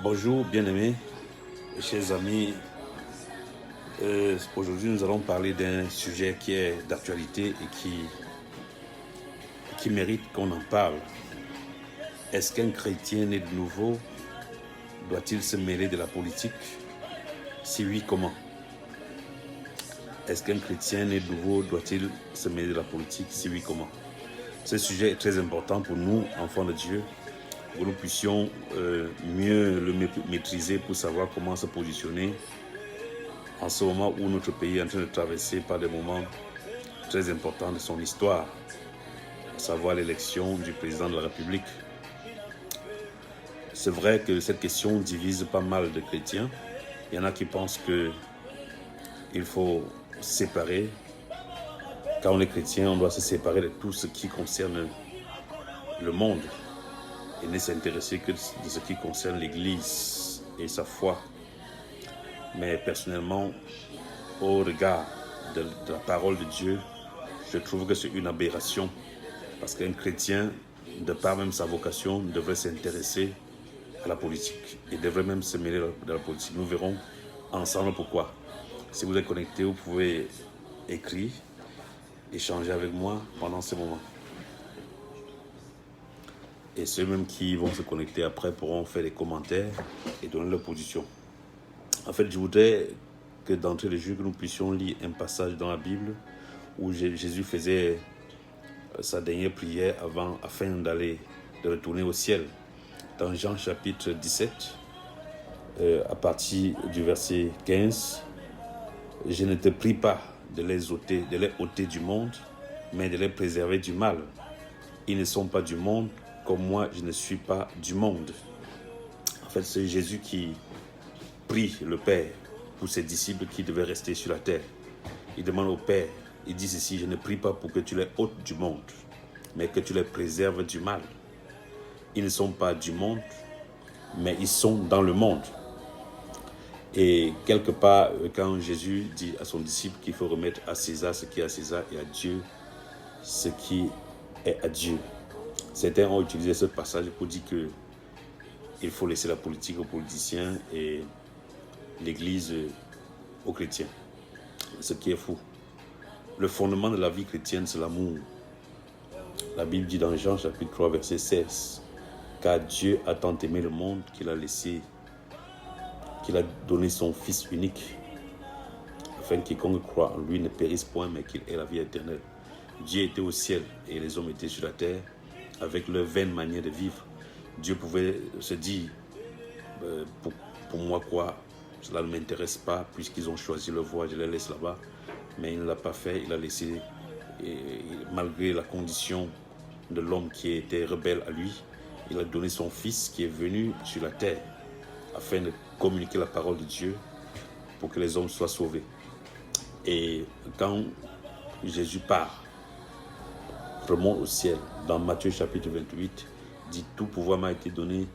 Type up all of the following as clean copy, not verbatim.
Bonjour bien-aimés, chers amis. Aujourd'hui nous allons parler d'un sujet qui est d'actualité et qui mérite qu'on en parle. Est-ce qu'un chrétien né de nouveau doit-il se mêler de la politique? Si oui, comment? Est-ce qu'un chrétien né de nouveau doit-il se mêler de la politique? Si oui, comment? Ce sujet est très important pour nous, enfants de Dieu, pour que nous puissions mieux le maîtriser pour savoir comment se positionner en ce moment où notre pays est en train de traverser par des moments très importants de son histoire, à savoir l'élection du président de la République. C'est vrai que cette question divise pas mal de chrétiens. Il y en a qui pensent qu'il faut séparer. Quand on est chrétien, on doit se séparer de tout ce qui concerne le monde et ne s'intéresser que de ce qui concerne l'Église et sa foi. Mais personnellement, au regard de la parole de Dieu, je trouve que c'est une aberration. Parce qu'un chrétien, de par même sa vocation, devrait s'intéresser à la politique. Il devrait même se mêler de la politique. Nous verrons ensemble pourquoi. Si vous êtes connecté, vous pouvez écrire, échanger avec moi pendant ce moment. Et ceux-mêmes qui vont se connecter après pourront faire des commentaires et donner leur position. En fait, je voudrais que d'entrée de jeu, que nous puissions lire un passage dans la Bible où Jésus faisait sa dernière prière afin de retourner au ciel. Dans Jean chapitre 17, à partir du verset 15, « Je ne te prie pas de les ôter du monde, mais de les préserver du mal. Ils ne sont pas du monde, comme moi je ne suis pas du monde. » En fait, c'est Jésus qui prie le Père pour ses disciples qui devaient rester sur la terre. Il demande au Père, il dit ceci: « Je ne prie pas pour que tu les ôtes du monde, mais que tu les préserves du mal. Ils ne sont pas du monde, mais ils sont dans le monde. » Et quelque part, quand Jésus dit à son disciple qu'il faut remettre à César ce qui est à César et à Dieu ce qui est à Dieu, certains ont utilisé ce passage pour dire qu'il faut laisser la politique aux politiciens et l'Église aux chrétiens, ce qui est fou. Le fondement de la vie chrétienne, c'est l'amour. La Bible dit dans Jean chapitre 3, verset 16, « Car Dieu a tant aimé le monde qu'il a donné son Fils unique, afin que quiconque croit en lui ne périsse point, mais qu'il ait la vie éternelle. » Dieu était au ciel et les hommes étaient sur la terre avec leur vaine manière de vivre. Dieu pouvait se dire, pour moi quoi, cela ne m'intéresse pas, puisqu'ils ont choisi leur voie, je les laisse là-bas. Mais il ne l'a pas fait, il a laissé, malgré la condition de l'homme qui était rebelle à lui, il a donné son Fils qui est venu sur la terre afin de communiquer la parole de Dieu pour que les hommes soient sauvés. Et quand Jésus part, remonte au ciel, dans Matthieu chapitre 28, dit « Tout pouvoir m'a été donné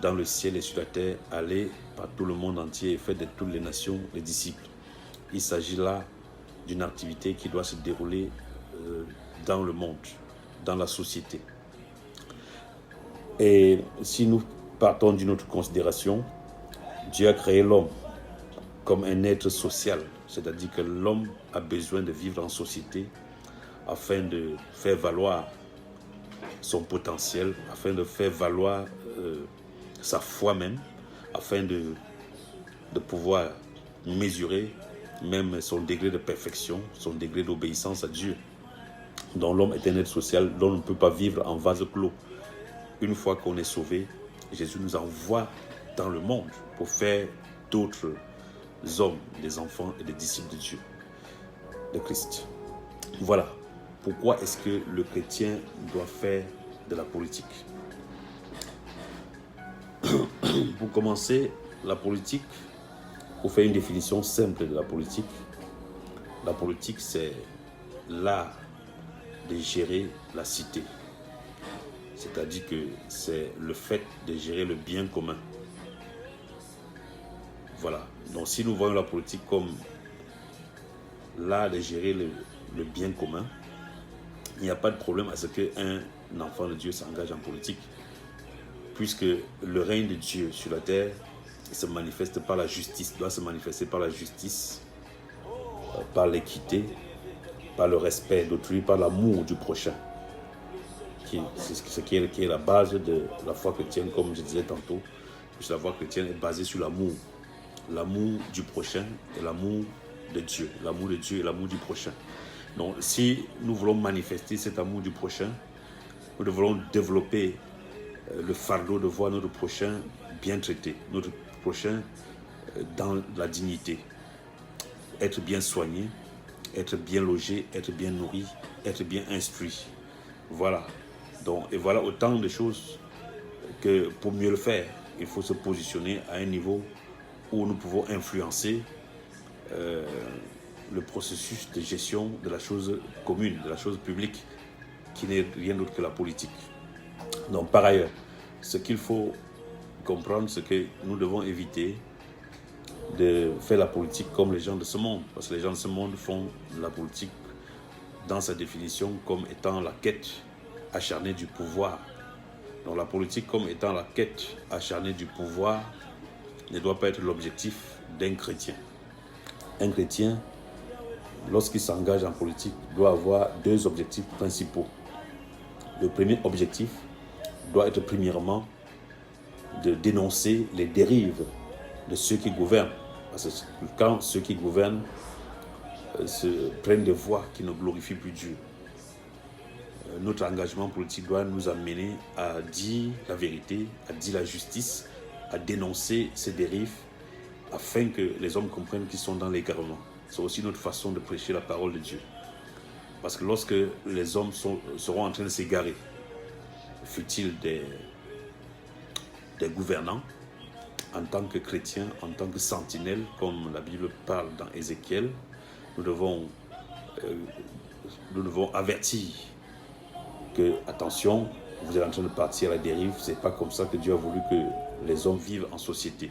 dans le ciel et sur la terre, allez par tout le monde entier et faites de toutes les nations les disciples. » Il s'agit là d'une activité qui doit se dérouler dans le monde, dans la société. Et si nous partons d'une autre considération, Dieu a créé l'homme comme un être social, c'est-à-dire que l'homme a besoin de vivre en société afin de faire valoir son potentiel, afin de faire valoir sa foi même, afin de pouvoir mesurer même son degré de perfection, son degré d'obéissance à Dieu. Donc l'homme est un être social, l'homme ne peut pas vivre en vase clos. Une fois qu'on est sauvé, Jésus nous envoie dans le monde pour faire d'autres hommes, des enfants et des disciples de Dieu, de Christ. Voilà pourquoi est-ce que le chrétien doit faire de la politique. Pour commencer, la politique, pour faire une définition simple de la politique, c'est l'art de gérer la cité. C'est-à-dire que c'est le fait de gérer le bien commun. Voilà. Donc si nous voyons la politique comme l'art de gérer le bien commun, il n'y a pas de problème à ce qu'un enfant de Dieu s'engage en politique, puisque le règne de Dieu sur la terre se manifeste par la justice, doit se manifester par la justice, par l'équité, par le respect d'autrui, par l'amour du prochain. C'est ce qui est la base de la foi chrétienne, comme je disais tantôt, puisque la foi chrétienne est basée sur l'amour. L'amour du prochain et l'amour de Dieu. L'amour de Dieu et l'amour du prochain. Donc, si nous voulons manifester cet amour du prochain, nous devons développer le fardeau de voir notre prochain bien traité, notre prochain dans la dignité, être bien soigné, être bien logé, être bien nourri, être bien instruit. Voilà. Donc, et voilà autant de choses que pour mieux le faire, il faut se positionner à un niveau où nous pouvons influencer le processus de gestion de la chose commune, de la chose publique, qui n'est rien d'autre que la politique. Donc, par ailleurs, ce qu'il faut comprendre, c'est que nous devons éviter de faire la politique comme les gens de ce monde, parce que les gens de ce monde font la politique dans sa définition comme étant la quête acharnée du pouvoir. Donc la politique comme étant la quête acharnée du pouvoir ne doit pas être l'objectif d'un chrétien. Un chrétien, lorsqu'il s'engage en politique, doit avoir deux objectifs principaux. Le premier objectif doit être premièrement de dénoncer les dérives de ceux qui gouvernent. Parce que quand ceux qui gouvernent se prennent des voies qui ne glorifient plus Dieu, notre engagement politique doit nous amener à dire la vérité, à dire la justice, à dénoncer ces dérives, afin que les hommes comprennent qu'ils sont dans l'égarement. C'est aussi notre façon de prêcher la parole de Dieu. Parce que lorsque les hommes seront en train de s'égarer, fut-il des gouvernants, en tant que chrétiens, en tant que sentinelles, comme la Bible parle dans Ézéchiel, nous devons avertir que, attention, vous êtes en train de partir à la dérive, c'est pas comme ça que Dieu a voulu que les hommes vivent en société.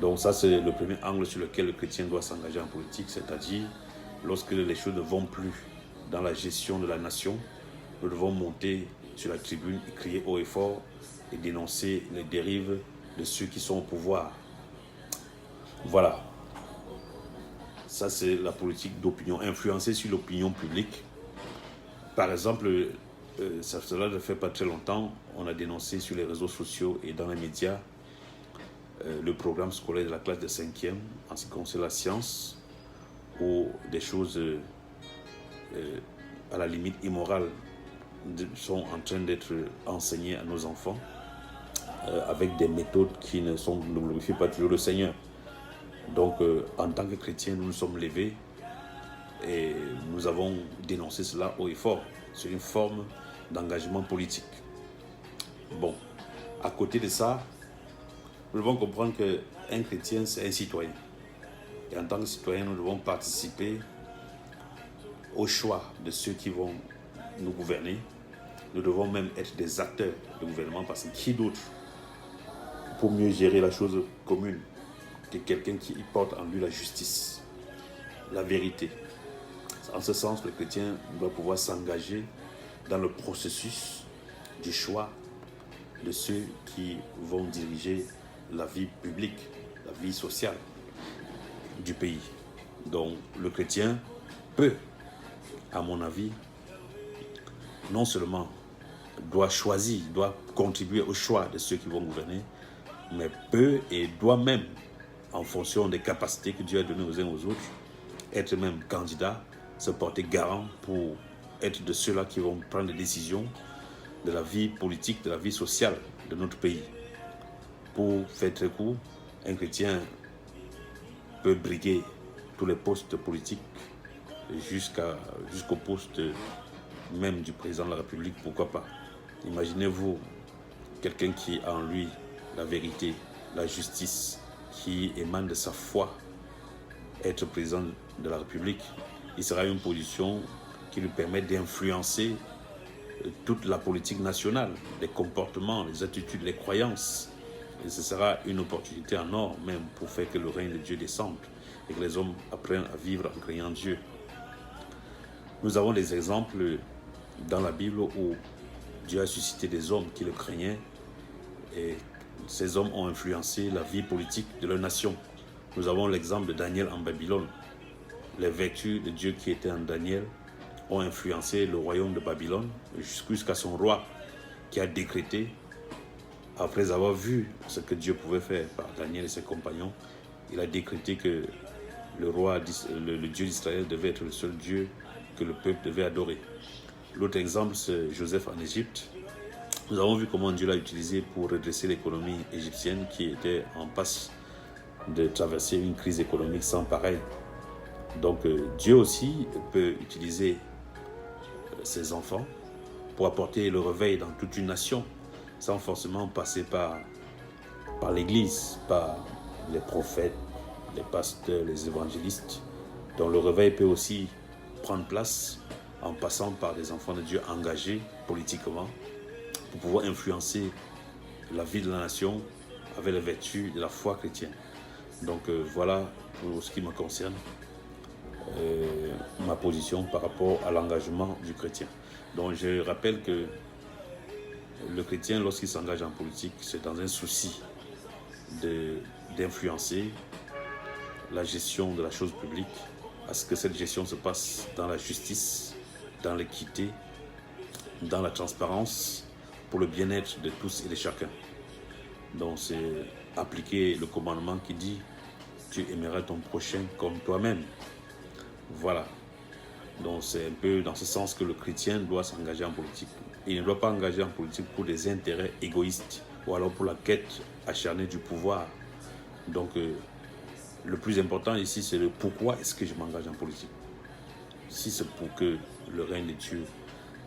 Donc ça, c'est le premier angle sur lequel le chrétien doit s'engager en politique, c'est-à-dire lorsque les choses ne vont plus dans la gestion de la nation, nous devons monter sur la tribune et crier haut et fort et dénoncer les dérives de ceux qui sont au pouvoir. Voilà. Ça, c'est la politique d'opinion, influencer sur l'opinion publique. Par exemple, cela ne fait pas très longtemps, on a dénoncé sur les réseaux sociaux et dans les médias le programme scolaire de la classe de 5e en ce qui concerne la science, où des choses à la limite immorales sont en train d'être enseignées à nos enfants avec des méthodes qui ne glorifient pas toujours le Seigneur. Donc, en tant que chrétiens, nous nous sommes levés et nous avons dénoncé cela haut et fort. C'est une forme d'engagement politique. Bon, à côté de ça, nous devons comprendre qu'un chrétien, c'est un citoyen. Et en tant que citoyen, nous devons participer au choix de ceux qui vont nous gouverner. Nous devons même être des acteurs de gouvernement, parce que qui d'autre pour mieux gérer la chose commune que quelqu'un qui porte en lui la justice, la vérité. En ce sens, le chrétien doit pouvoir s'engager dans le processus du choix de ceux qui vont diriger la vie publique, la vie sociale du pays. Donc le chrétien peut, à mon avis, non seulement doit choisir, doit contribuer au choix de ceux qui vont gouverner, mais peut et doit même, en fonction des capacités que Dieu a données aux uns aux autres, être même candidat, se porter garant pour être de ceux-là qui vont prendre des décisions de la vie politique, de la vie sociale de notre pays. Pour faire très court, un chrétien peut briguer tous les postes politiques jusqu'au poste même du président de la République, pourquoi pas. Imaginez-vous quelqu'un qui a en lui la vérité, la justice, qui émane de sa foi, être président de la République. Il sera une position qui lui permet d'influencer toute la politique nationale, les comportements, les attitudes, les croyances. Et ce sera une opportunité en or même pour faire que le règne de Dieu descende et que les hommes apprennent à vivre en craignant Dieu. Nous avons des exemples dans la Bible où Dieu a suscité des hommes qui le craignaient et ces hommes ont influencé la vie politique de leur nation. Nous avons l'exemple de Daniel en Babylone. Les vertus de Dieu qui étaient en Daniel ont influencé le royaume de Babylone jusqu'à son roi qui a décrété, après avoir vu ce que Dieu pouvait faire par Daniel et ses compagnons, il a décrété que le Dieu d'Israël devait être le seul Dieu que le peuple devait adorer. L'autre exemple, c'est Joseph en Égypte. Nous avons vu comment Dieu l'a utilisé pour redresser l'économie égyptienne qui était en passe de traverser une crise économique sans pareil. Donc Dieu aussi peut utiliser ses enfants pour apporter le réveil dans toute une nation sans forcément passer par l'Église, par les prophètes, les pasteurs, les évangélistes. Donc le réveil peut aussi prendre place en passant par des enfants de Dieu engagés politiquement pour pouvoir influencer la vie de la nation avec les vertus de la foi chrétienne. Donc voilà pour ce qui me concerne ma position par rapport à l'engagement du chrétien. Donc je rappelle que le chrétien, lorsqu'il s'engage en politique, c'est dans un souci d'influencer la gestion de la chose publique, à ce que cette gestion se passe dans la justice, dans l'équité, dans la transparence, pour le bien-être de tous et de chacun. Donc c'est appliquer le commandement qui dit « Tu aimeras ton prochain comme toi-même ». Voilà. Donc c'est un peu dans ce sens que le chrétien doit s'engager en politique. Il ne doit pas engager en politique pour des intérêts égoïstes ou alors pour la quête acharnée du pouvoir. Donc le plus important ici, c'est le pourquoi est-ce que je m'engage en politique. Si c'est pour que le règne de Dieu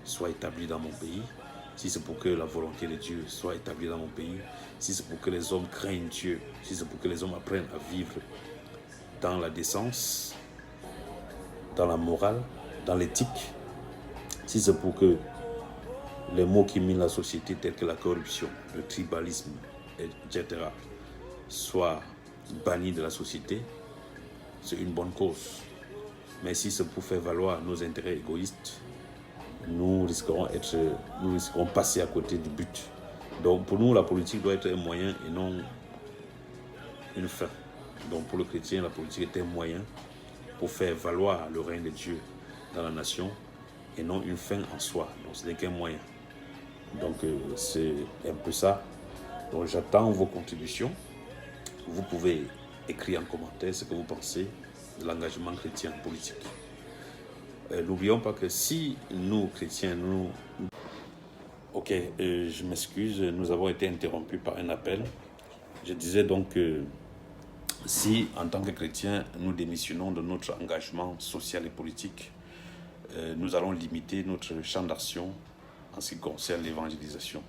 soit établi dans mon pays, si c'est pour que la volonté de Dieu soit établie dans mon pays, si c'est pour que les hommes craignent Dieu, si c'est pour que les hommes apprennent à vivre dans la décence, dans la morale, dans l'éthique, si c'est pour que les maux qui minent la société tels que la corruption, le tribalisme, etc. soient bannis de la société, c'est une bonne cause. Mais si c'est pour faire valoir nos intérêts égoïstes, nous risquerons passer à côté du but. Donc pour nous, la politique doit être un moyen et non une fin. Donc pour le chrétien, la politique est un moyen pour faire valoir le règne de Dieu dans la nation et non une fin en soi. Donc ce n'est qu'un moyen. Donc c'est un peu ça. Donc j'attends vos contributions. Vous pouvez écrire en commentaire ce que vous pensez de l'engagement chrétien politique. N'oublions pas que si nous, chrétiens, Ok, je m'excuse, nous avons été interrompus par un appel. Je disais donc que si, en tant que chrétiens, nous démissionnons de notre engagement social et politique, nous allons limiter notre champ d'action en ce qui concerne l'évangélisation.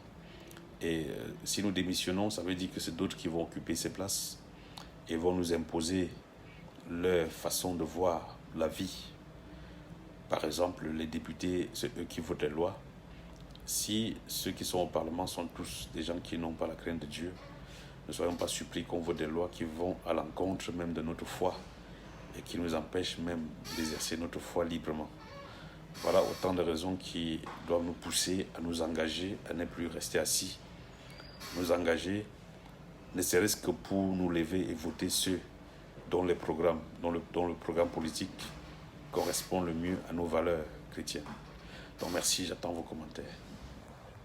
Et si nous démissionnons, ça veut dire que c'est d'autres qui vont occuper ces places et vont nous imposer leur façon de voir la vie. Par exemple, les députés, c'est eux qui votent les lois. Si ceux qui sont au Parlement sont tous des gens qui n'ont pas la crainte de Dieu, ne soyons pas surpris qu'on vote des lois qui vont à l'encontre même de notre foi et qui nous empêchent même d'exercer notre foi librement. Voilà autant de raisons qui doivent nous pousser à nous engager, à ne plus rester assis. Nous engager, ne serait-ce que pour nous lever et voter ceux dont le programme politique correspond le mieux à nos valeurs chrétiennes. Donc merci, j'attends vos commentaires.